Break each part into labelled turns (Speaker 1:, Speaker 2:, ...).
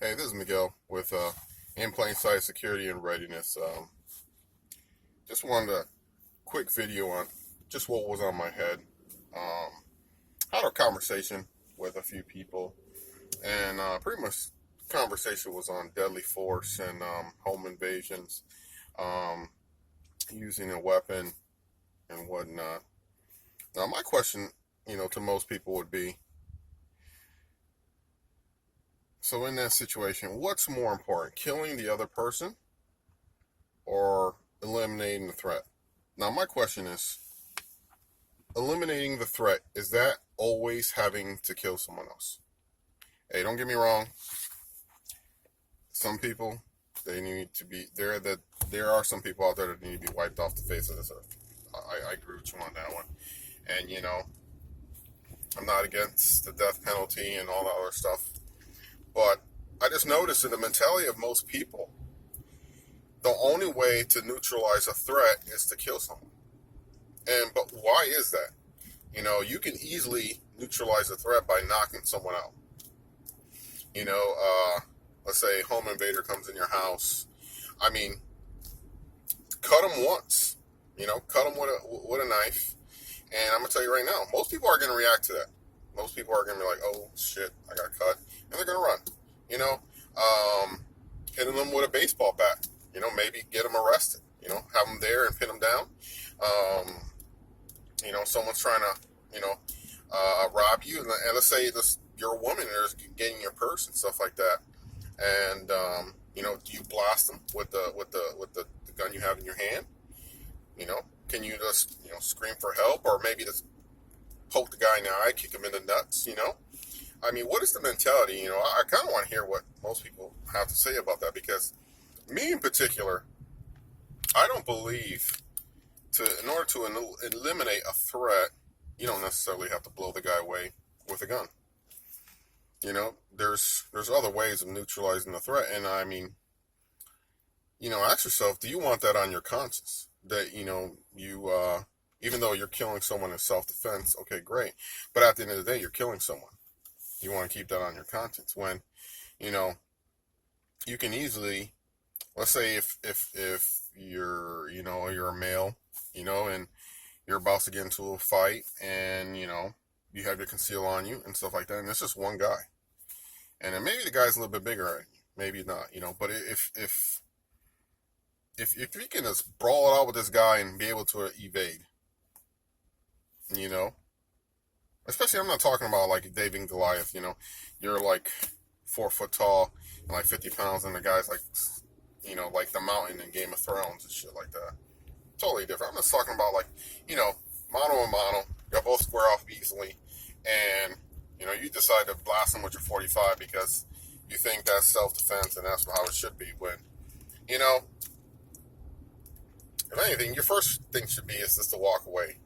Speaker 1: Hey, this is Miguel with In Plain Sight Security and Readiness. Just wanted a quick video on just what was on my head. Had a conversation with a few people, and pretty much conversation was on deadly force and home invasions, um, using a weapon and whatnot. Now, my question, to most people would be, so in that situation, what's more important, killing the other person or eliminating the threat? Now, my question is, eliminating the threat, is that always having to kill someone else? Hey, don't get me wrong. Some people, they need to be, there are some people out there that need to be wiped off the face of this earth. I agree with you on that one. And, I'm not against the death penalty and all that other stuff. But I just noticed in the mentality of most people, the only way to neutralize a threat is to kill someone. But why is that? You can easily neutralize a threat by knocking someone out. Let's say a home invader comes in your house. I mean, cut them once. Cut them with a knife. And I'm going to tell you right now, most people are going to react to that. Most people are going to be like, oh, shit, I got cut. And they're going to run. Hitting them with a baseball bat. Maybe get them arrested. Have them there and pin them down. Someone's trying to, rob you. And let's say you're a woman and they're getting your purse and stuff like that. And, do you blast them with the gun you have in your hand? Can you just, scream for help, or maybe just poke the guy in the eye, kick him in the nuts, I mean, what is the mentality? I kind of want to hear what most people have to say about that, because me in particular, I don't believe in order to eliminate a threat, you don't necessarily have to blow the guy away with a gun. There's other ways of neutralizing the threat. And I mean, ask yourself, do you want that on your conscience? That, even though you're killing someone in self-defense, okay, great. But at the end of the day, you're killing someone. You want to keep that on your conscience when, you can easily, let's say if you're, you're a male, and you're about to get into a fight and, you have your conceal on you and stuff like that. And it's just one guy. And then maybe the guy's a little bit bigger, maybe not, but if you can just brawl it out with this guy and be able to evade, especially I'm not talking about like David and Goliath, you're like 4 foot tall and like 50 pounds, and the guy's like, like the mountain in Game of Thrones and shit like that. Totally different. I'm just talking about like, mano a mano, you'll both square off easily, and, you decide to blast them with your 45 because you think that's self-defense and that's how it should be. When, if anything, your first thing should be is just to walk away.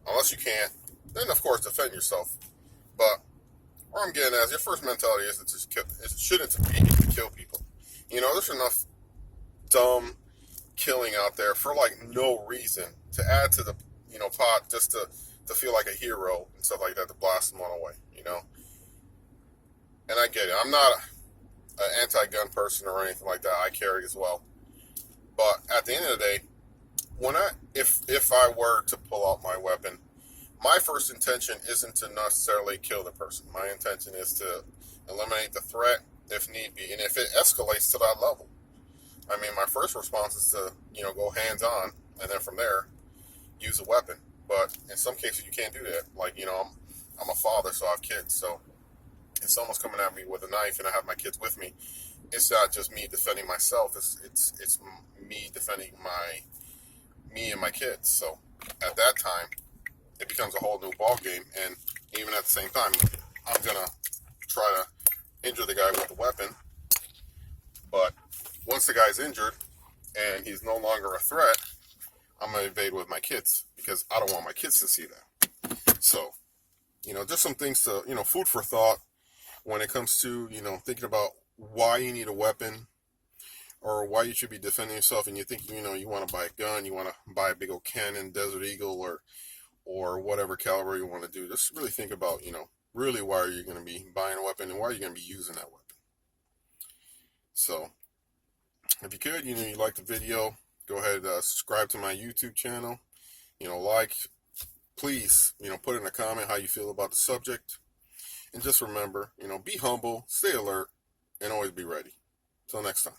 Speaker 1: Unless you can't, then of course defend yourself. But where I'm getting at is your first mentality is to just kill. It shouldn't be to kill people. There's enough dumb killing out there for like no reason to add to the pot just to feel like a hero and stuff like that, to blast someone away. And I get it. I'm not an anti-gun person or anything like that. I carry as well. But at the end of the day, if I were to pull out my weapon, my first intention isn't to necessarily kill the person. My intention is to eliminate the threat if need be, and if it escalates to that level, I mean, my first response is to go hands on, and then from there use a weapon. But in some cases you can't do that. Like I'm a father, so I have kids. So if someone's coming at me with a knife and I have my kids with me, it's not just me defending myself. It's me defending me and my kids. So at that time, it becomes a whole new ball game. And even at the same time, I'm gonna try to injure the guy with the weapon. But once the guy's injured and he's no longer a threat, I'm gonna evade with my kids because I don't want my kids to see that. So, just some things to, food for thought when it comes to, thinking about why you need a weapon or why you should be defending yourself, and you think, you want to buy a gun, you want to buy a big old Cannon, Desert Eagle, or whatever caliber you want to do. Just really think about, really why are you going to be buying a weapon and why are you going to be using that weapon. So if you could, you like the video, go ahead, subscribe to my YouTube channel, like, please, put in a comment how you feel about the subject. And just remember, be humble, stay alert, and always be ready. Till next time.